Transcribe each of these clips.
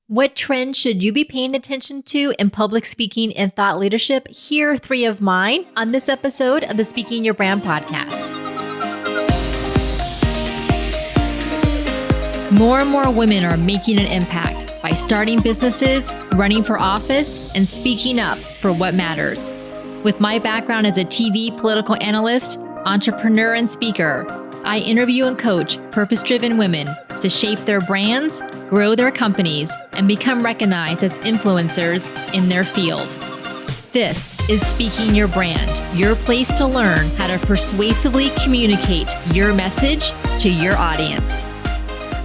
What trends should you be paying attention to in public speaking and thought leadership? Here are 3 of mine on this episode of the Speaking Your Brand podcast. More and more women are making an impact by starting businesses, running for office, and speaking up for what matters. With my background as a TV political analyst, entrepreneur, and speaker, I interview and coach purpose-driven women to shape their brands, grow their companies, and become recognized as influencers in their field. This is Speaking Your Brand, your place to learn how to persuasively communicate your message to your audience.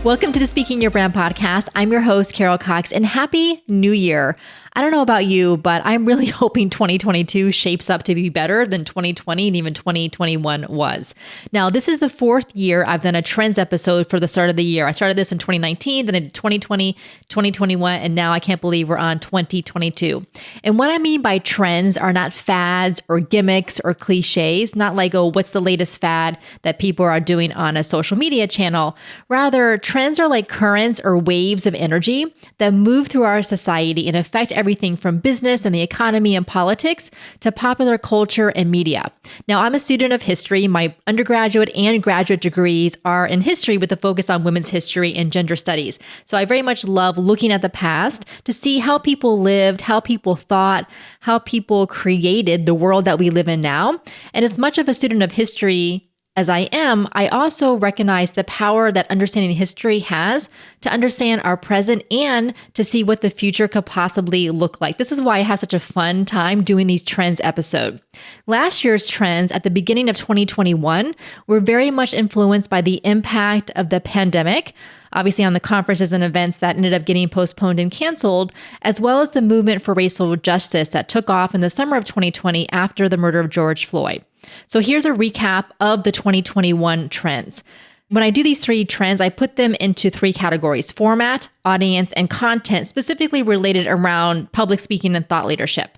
Welcome to the Speaking Your Brand podcast. I'm your host, Carol Cox, and Happy New Year. I don't know about you, but I'm really hoping 2022 shapes up to be better than 2020 and even 2021 was. Now, this is the 4th year I've done a trends episode for the start of the year. I started this in 2019, then in 2020, 2021, and now I can't believe we're on 2022. And what I mean by trends are not fads or gimmicks or cliches, not like, oh, what's the latest fad that people are doing on a social media channel. Rather, trends are like currents or waves of energy that move through our society and affect everything from business and the economy and politics to popular culture and media. Now, I'm a student of history. My undergraduate and graduate degrees are in history with a focus on women's history and gender studies. So I very much love looking at the past to see how people lived, how people thought, how people created the world that we live in now. And as much of a student of history as I am, I also recognize the power that understanding history has to understand our present and to see what the future could possibly look like. This is why I have such a fun time doing these trends episode. Last year's trends at the beginning of 2021 were very much influenced by the impact of the pandemic, obviously on the conferences and events that ended up getting postponed and canceled, as well as the movement for racial justice that took off in the summer of 2020 after the murder of George Floyd. So here's a recap of the 2021 trends. When I do these 3 trends, I put them into 3 categories: format, audience, and content, specifically related around public speaking and thought leadership.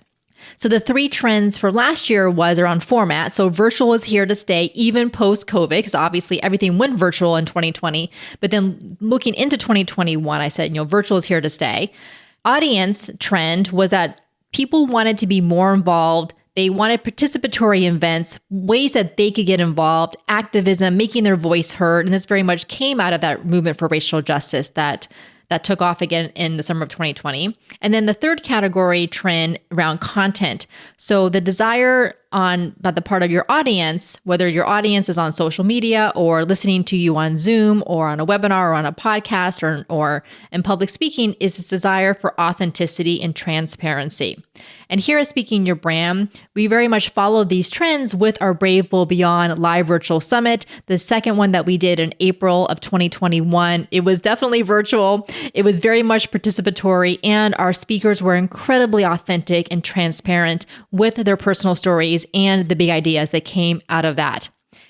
So the 3 trends for last year was around format. So virtual is here to stay, even post-COVID, because obviously everything went virtual in 2020. But then looking into 2021, I said, virtual is here to stay. Audience trend was that people wanted to be more involved. They wanted participatory events, ways that they could get involved, activism, making their voice heard. And this very much came out of that movement for racial justice that took off again in the summer of 2020. And then the 3rd category trend around content. So the desire by the part of your audience, whether your audience is on social media or listening to you on Zoom or on a webinar or on a podcast or in public speaking, is this desire for authenticity and transparency. And here at Speaking Your Brand, we very much follow these trends with our Brave Bold Beyond live virtual summit, the second one that we did in April of 2021. It was definitely virtual. It was very much participatory, and our speakers were incredibly authentic and transparent with their personal stories and the big ideas that came out of that.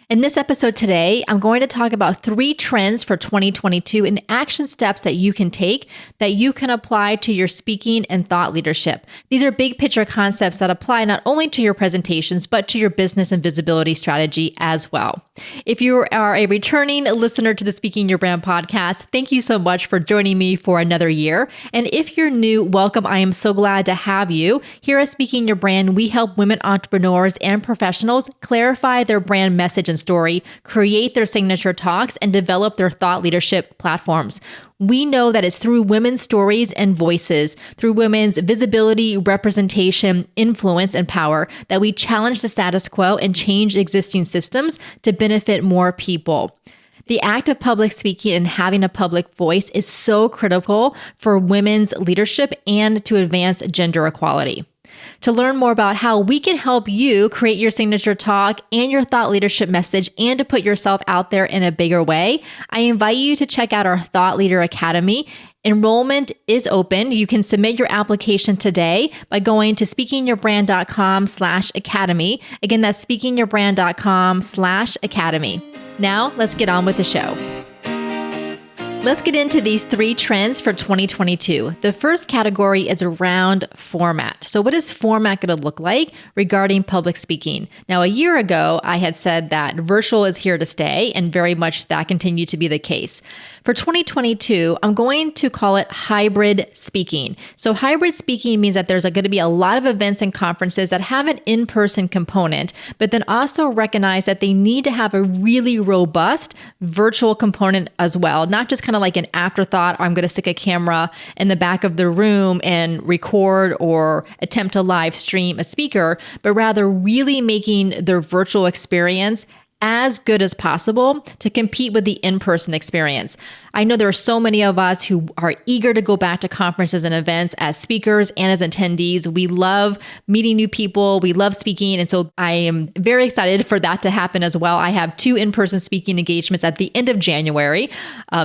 In this episode today, I'm going to talk about 3 trends for 2022 and action steps that you can take that you can apply to your speaking and thought leadership. These are big picture concepts that apply not only to your presentations, but to your business and visibility strategy as well. If you are a returning listener to the Speaking Your Brand podcast, thank you so much for joining me for another year. And if you're new, welcome. I am so glad to have you. Here at Speaking Your Brand, we help women entrepreneurs and professionals clarify their brand message and story, create their signature talks, and develop their thought leadership platforms. We know that it's through women's stories and voices, through women's visibility, representation, influence, and power that we challenge the status quo and change existing systems to benefit more people. The act of public speaking and having a public voice is so critical for women's leadership and to advance gender equality. To learn more about how we can help you create your signature talk and your thought leadership message and to put yourself out there in a bigger way, I invite you to check out our Thought Leader Academy. Enrollment is open. You can submit your application today by going to speakingyourbrand.com/academy. Again, that's speakingyourbrand.com/academy. Now, let's get on with the show. Let's get into these 3 trends for 2022. The first category is around format. So what is format going to look like regarding public speaking? Now, a year ago, I had said that virtual is here to stay, and very much that continued to be the case. For 2022, I'm going to call it hybrid speaking. So hybrid speaking means that there's going to be a lot of events and conferences that have an in-person component, but then also recognize that they need to have a really robust virtual component as well, not just kind of like an afterthought, or I'm going to stick a camera in the back of the room and record or attempt to live stream a speaker, but rather really making their virtual experience as good as possible to compete with the in-person experience. I know there are so many of us who are eager to go back to conferences and events as speakers and as attendees. We love meeting new people. We love speaking. And so I am very excited for that to happen as well. I have 2 in-person speaking engagements at the end of January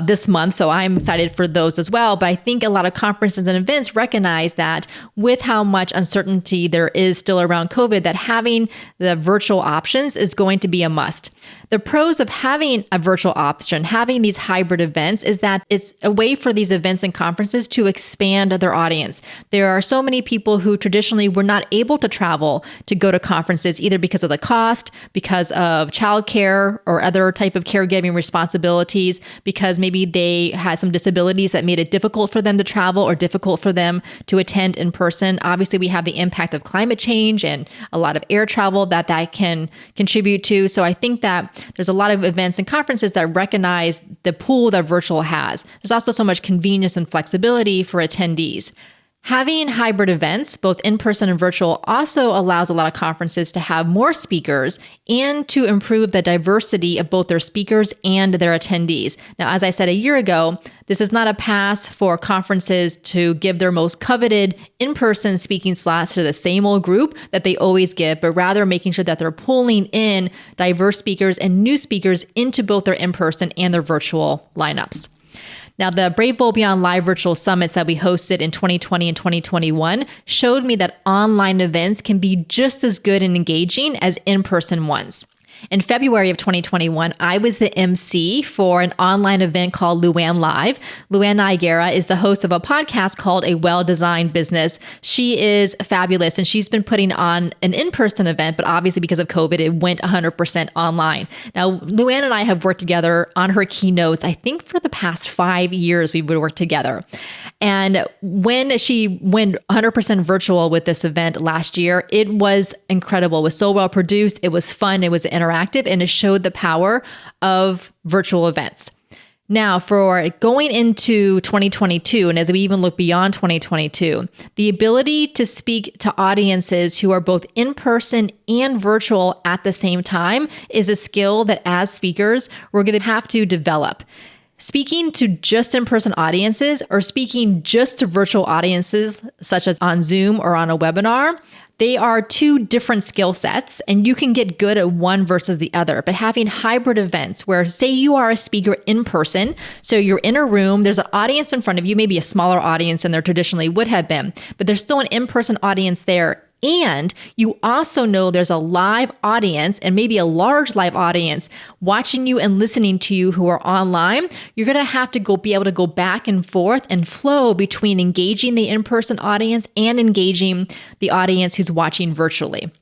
this month. So I'm excited for those as well. But I think a lot of conferences and events recognize that with how much uncertainty there is still around COVID, that having the virtual options is going to be a must. The pros of having a virtual option, having these hybrid events, is that it's a way for these events and conferences to expand their audience. There are so many people who traditionally were not able to travel to go to conferences, either because of the cost, because of childcare or other type of caregiving responsibilities, because maybe they had some disabilities that made it difficult for them to travel or difficult for them to attend in person. Obviously, we have the impact of climate change and a lot of air travel that can contribute to. So I think that there's a lot of events and conferences that recognize the pool that virtual has. There's also so much convenience and flexibility for attendees. Having hybrid events, both in-person and virtual, also allows a lot of conferences to have more speakers and to improve the diversity of both their speakers and their attendees. Now, as I said a year ago, this is not a pass for conferences to give their most coveted in-person speaking slots to the same old group that they always give, but rather making sure that they're pulling in diverse speakers and new speakers into both their in-person and their virtual lineups. Now, the Brave Bold Beyond Live virtual summits that we hosted in 2020 and 2021 showed me that online events can be just as good and engaging as in-person ones. In February of 2021, I was the MC for an online event called Luann Live. Luann Niagara is the host of a podcast called A Well-Designed Business. She is fabulous, and she's been putting on an in-person event, but obviously because of COVID, it went 100% online. Now, Luann and I have worked together on her keynotes. I think for the past 5 years, we would work together. And when she went 100% virtual with this event last year, it was incredible. It was so well produced. It was fun. It was interactive, and it showed the power of virtual events. Now, for going into 2022, and as we even look beyond 2022, the ability to speak to audiences who are both in person and virtual at the same time is a skill that as speakers, we're going to have to develop. Speaking to just in-person audiences or speaking just to virtual audiences, such as on Zoom or on a webinar, they are 2 different skill sets, and you can get good at one versus the other. But having hybrid events where, say you are a speaker in person, so you're in a room, there's an audience in front of you, maybe a smaller audience than there traditionally would have been, but there's still an in-person audience there. And you also know there's a live audience, and maybe a large live audience watching you and listening to you who are online. You're going to have to be able to go back and forth and flow between engaging the in-person audience and engaging the audience who's watching virtually.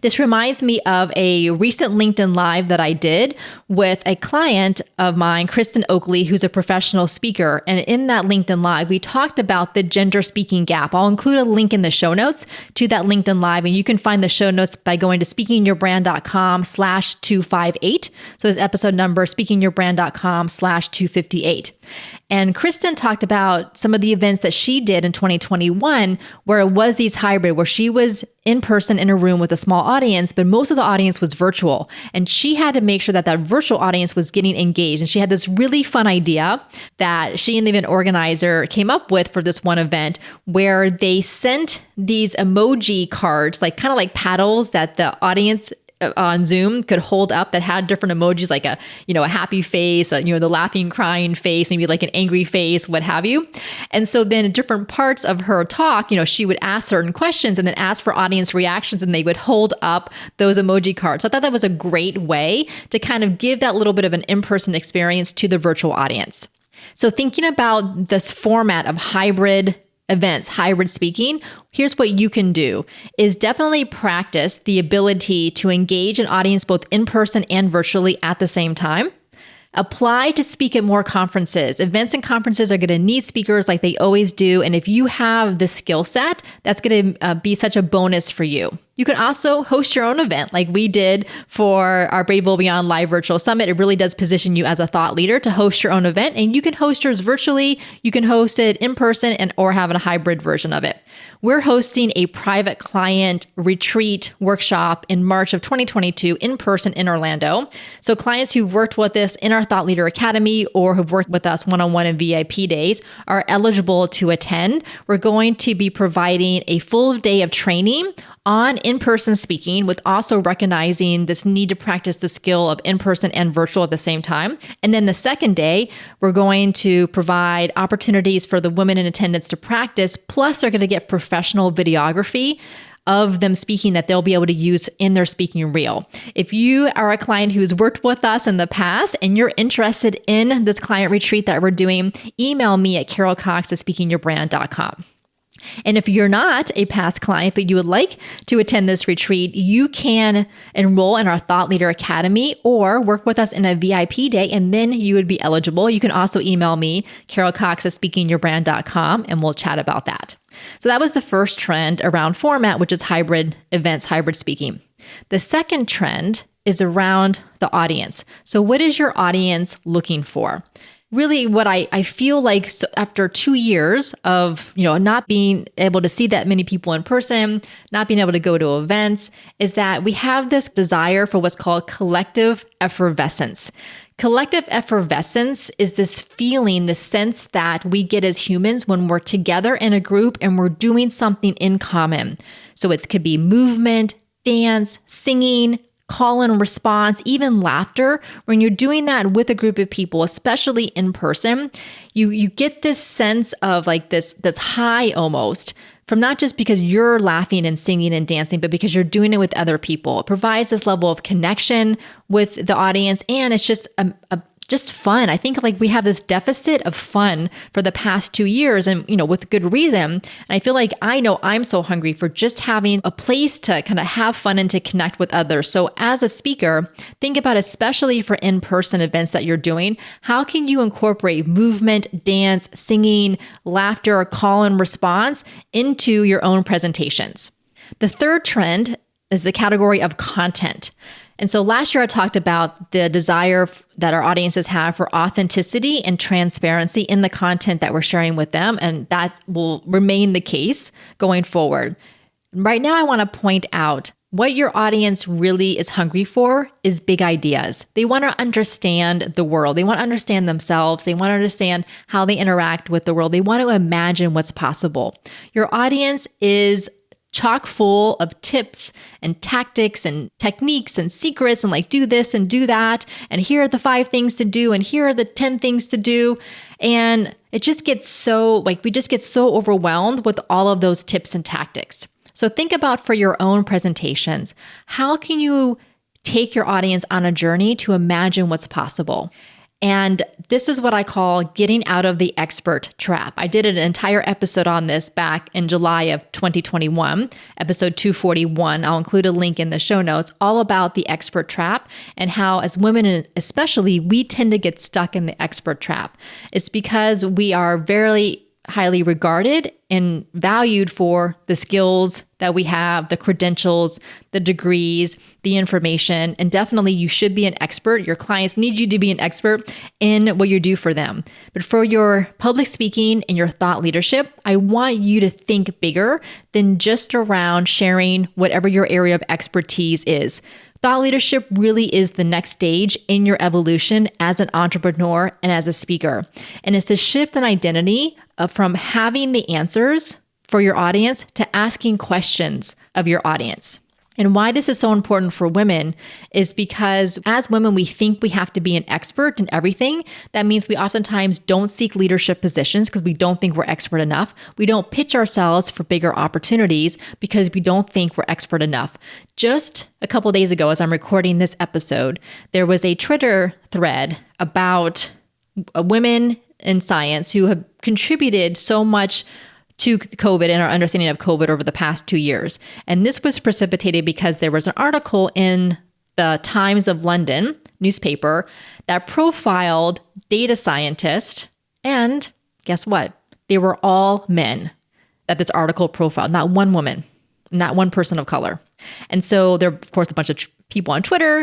This reminds me of a recent LinkedIn Live that I did with a client of mine, Kristen Oakley, who's a professional speaker. And in that LinkedIn Live, we talked about the gender speaking gap. I'll include a link in the show notes to that LinkedIn Live, and you can find the show notes by going to speakingyourbrand.com/258. So this episode number, speakingyourbrand.com/258. And Kristen talked about some of the events that she did in 2021, where it was these hybrid, where she was in person in a room with a small audience, but most of the audience was virtual. And she had to make sure that that virtual audience was getting engaged. And she had this really fun idea that she and the event organizer came up with for this one event, where they sent these emoji cards, like kind of like paddles that the audience on Zoom could hold up that had different emojis, like a happy face, the laughing, crying face, maybe like an angry face, what have you. And so then in different parts of her talk, she would ask certain questions and then ask for audience reactions, and they would hold up those emoji cards. So I thought that was a great way to kind of give that little bit of an in-person experience to the virtual audience. So thinking about this format of hybrid events, hybrid speaking, here's what you can do is definitely practice the ability to engage an audience both in person and virtually at the same time. Apply to speak at more conferences. Events and conferences are going to need speakers like they always do. And if you have the skill set, that's going to be such a bonus for you. You can also host your own event like we did for our Brave Bold Beyond Live Virtual Summit. It really does position you as a thought leader to host your own event, and you can host yours virtually. You can host it in person or have a hybrid version of it. We're hosting a private client retreat workshop in March of 2022 in person in Orlando. So clients who've worked with us in our Thought Leader Academy or who've worked with us one-on-one and VIP days are eligible to attend. We're going to be providing a full day of training on in-person speaking, with also recognizing this need to practice the skill of in-person and virtual at the same time. And then the second day, we're going to provide opportunities for the women in attendance to practice, plus they're going to get professional videography of them speaking that they'll be able to use in their speaking reel. If you are a client who's worked with us in the past and you're interested in this client retreat that we're doing, email me at carolcox@speakingyourbrand.com. And if you're not a past client, but you would like to attend this retreat, you can enroll in our Thought Leader Academy or work with us in a VIP day, and then you would be eligible. You can also email me, carolcox@speakingyourbrand.com, and we'll chat about that. So that was the first trend around format, which is hybrid events, hybrid speaking. The second trend is around the audience. So what is your audience looking for? Really, what I feel like after 2 years of not being able to see that many people in person, not being able to go to events, is that we have this desire for what's called collective effervescence. Collective effervescence is this feeling, the sense that we get as humans when we're together in a group and we're doing something in common. So it could be movement, dance, singing, call and response, even laughter. When you're doing that with a group of people, especially in person, you get this sense of like this high almost from not just because you're laughing and singing and dancing, but because you're doing it with other people. It provides this level of connection with the audience, and it's just just fun. I think like we have this deficit of fun for the past 2 years, and with good reason. And I feel like I know I'm so hungry for just having a place to kind of have fun and to connect with others. So as a speaker, think about, especially for in-person events that you're doing, how can you incorporate movement, dance, singing, laughter, or call and response into your own presentations? The third trend is the category of content. And so last year I talked about the desire that our audiences have for authenticity and transparency in the content that we're sharing with them, and that will remain the case going forward. Right now I want to point out what your audience really is hungry for is big ideas. They want to understand the world. They want to understand themselves. They want to understand how they interact with the world. They want to imagine what's possible. Your audience is chock full of tips and tactics and techniques and secrets and like do this and do that. And here are the 5 things to do. And here are the 10 things to do. And it just gets so we just get so overwhelmed with all of those tips and tactics. So think about for your own presentations, how can you take your audience on a journey to imagine what's possible? And this is what I call getting out of the expert trap. I did an entire episode on this back in July of 2021, episode 241. I'll include a link in the show notes, all about the expert trap and how, as women especially, we tend to get stuck in the expert trap. It's because we are very highly regarded and valued for the skills that we have, the credentials, the degrees, the information, and definitely you should be an expert. Your clients need you to be an expert in what you do for them. But for your public speaking and your thought leadership, I want you to think bigger than just around sharing whatever your area of expertise is. Thought leadership really is the next stage in your evolution as an entrepreneur and as a speaker. And it's a shift in identity from having the answers for your audience to asking questions of your audience. And why this is so important for women is because as women, we think we have to be an expert in everything. That means we oftentimes don't seek leadership positions because we don't think we're expert enough. We don't pitch ourselves for bigger opportunities because we don't think we're expert enough. Just a couple days ago, as I'm recording this episode, there was a Twitter thread about women in science who have contributed so much to COVID and our understanding of COVID over the past 2 years. And this was precipitated because there was an article in the Times of London newspaper that profiled data scientists. And guess what? They were all men that this article profiled, not one woman, not one person of color. And so there are, of course, a bunch of people on Twitter,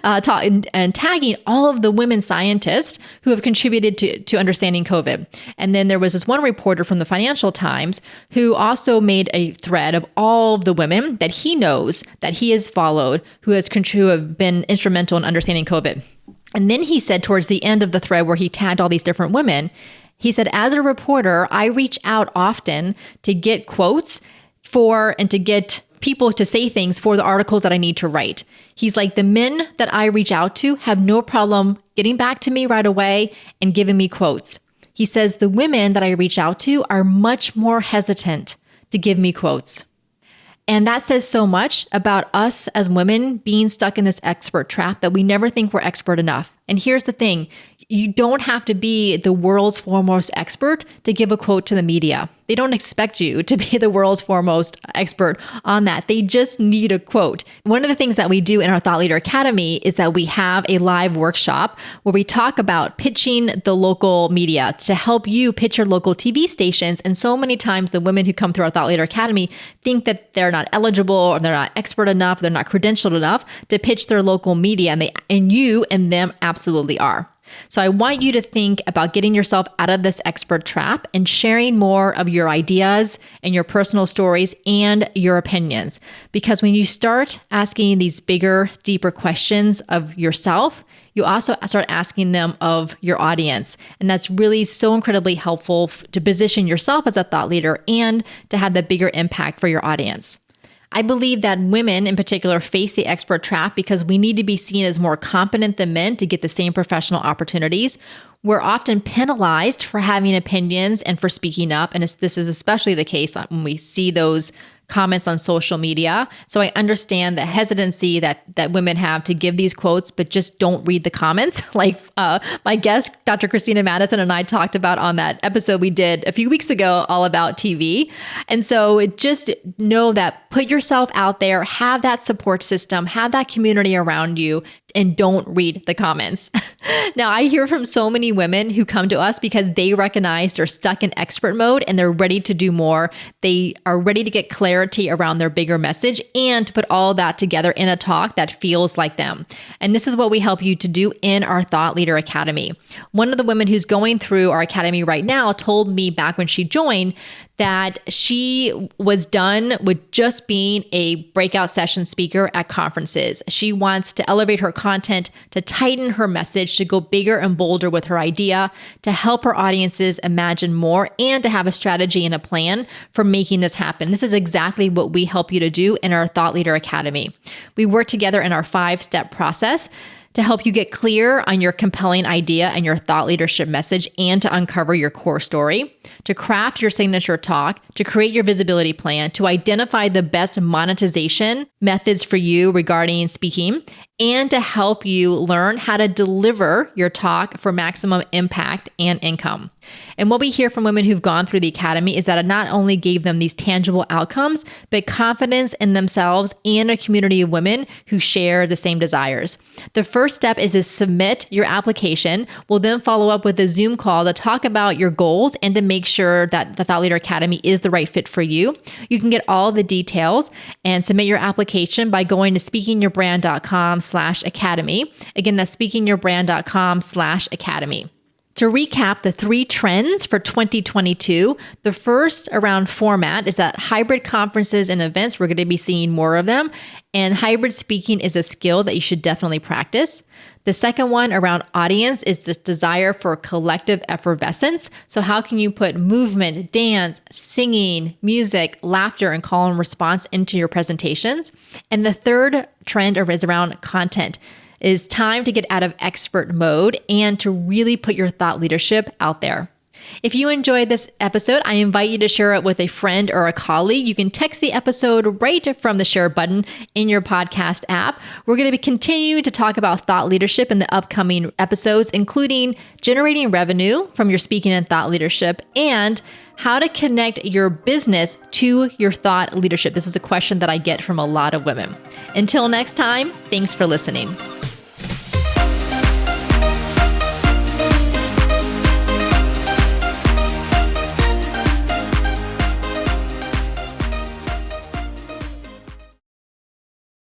and tagging all of the women scientists who have contributed to understanding COVID. And then there was this one reporter from the Financial Times who also made a thread of all of the women that he knows, that he has followed, who have been instrumental in understanding COVID. And then he said towards the end of the thread where he tagged all these different women, he said, as a reporter, I reach out often to get quotes and to get people to say things for the articles that I need to write. He's like, the men that I reach out to have no problem getting back to me right away and giving me quotes. He says the women that I reach out to are much more hesitant to give me quotes. And that says so much about us as women being stuck in this expert trap that we never think we're expert enough. And here's the thing. You don't have to be the world's foremost expert to give a quote to the media. They don't expect you to be the world's foremost expert on that. They just need a quote. One of the things that we do in our Thought Leader Academy is that we have a live workshop where we talk about pitching the local media to help you pitch your local TV stations. And so many times the women who come through our Thought Leader Academy think that they're not eligible or they're not expert enough, they're not credentialed enough to pitch their local media. And you and them absolutely are. So I want you to think about getting yourself out of this expert trap and sharing more of your ideas and your personal stories and your opinions. Because when you start asking these bigger, deeper questions of yourself, you also start asking them of your audience. And that's really so incredibly helpful to position yourself as a thought leader and to have that bigger impact for your audience. I believe that women in particular face the expert trap because we need to be seen as more competent than men to get the same professional opportunities. We're often penalized for having opinions and for speaking up. And this is especially the case when we see those comments on social media. So I understand the hesitancy that women have to give these quotes, but just don't read the comments. Like my guest, Dr. Christina Madison, and I talked about on that episode we did a few weeks ago all about TV. And so just know that put yourself out there, have that support system, have that community around you, and don't read the comments. Now, I hear from so many women who come to us because they recognize they're stuck in expert mode and they're ready to do more. They are ready to get clarity around their bigger message and to put all that together in a talk that feels like them. And this is what we help you to do in our Thought Leader Academy. One of the women who's going through our academy right now told me back when she joined that she was done with just being a breakout session speaker at conferences. She wants to elevate her content, to tighten her message, to go bigger and bolder with her idea, to help her audiences imagine more, and to have a strategy and a plan for making this happen. This is exactly what we help you to do in our Thought Leader Academy. We work together in our 5-step process to help you get clear on your compelling idea and your thought leadership message and to uncover your core story, to craft your signature talk, to create your visibility plan, to identify the best monetization methods for you regarding speaking, and to help you learn how to deliver your talk for maximum impact and income. And what we hear from women who've gone through the academy is that it not only gave them these tangible outcomes, but confidence in themselves and a community of women who share the same desires. The first step is to submit your application. We'll then follow up with a Zoom call to talk about your goals and to make sure that the Thought Leader Academy is the right fit for you. You can get all the details and submit your application by going to speakingyourbrand.com/academy. Again, that's speakingyourbrand.com/academy. To recap the 3 trends for 2022, the first around format is that hybrid conferences and events, we're going to be seeing more of them, and hybrid speaking is a skill that you should definitely practice. The second one around audience is this desire for collective effervescence. So how can you put movement, dance, singing, music, laughter, and call and response into your presentations? And the third trend is around content. It is time to get out of expert mode and to really put your thought leadership out there. If you enjoyed this episode, I invite you to share it with a friend or a colleague. You can text the episode right from the share button in your podcast app. We're going to be continuing to talk about thought leadership in the upcoming episodes, including generating revenue from your speaking and thought leadership and how to connect your business to your thought leadership. This is a question that I get from a lot of women. Until next time, thanks for listening.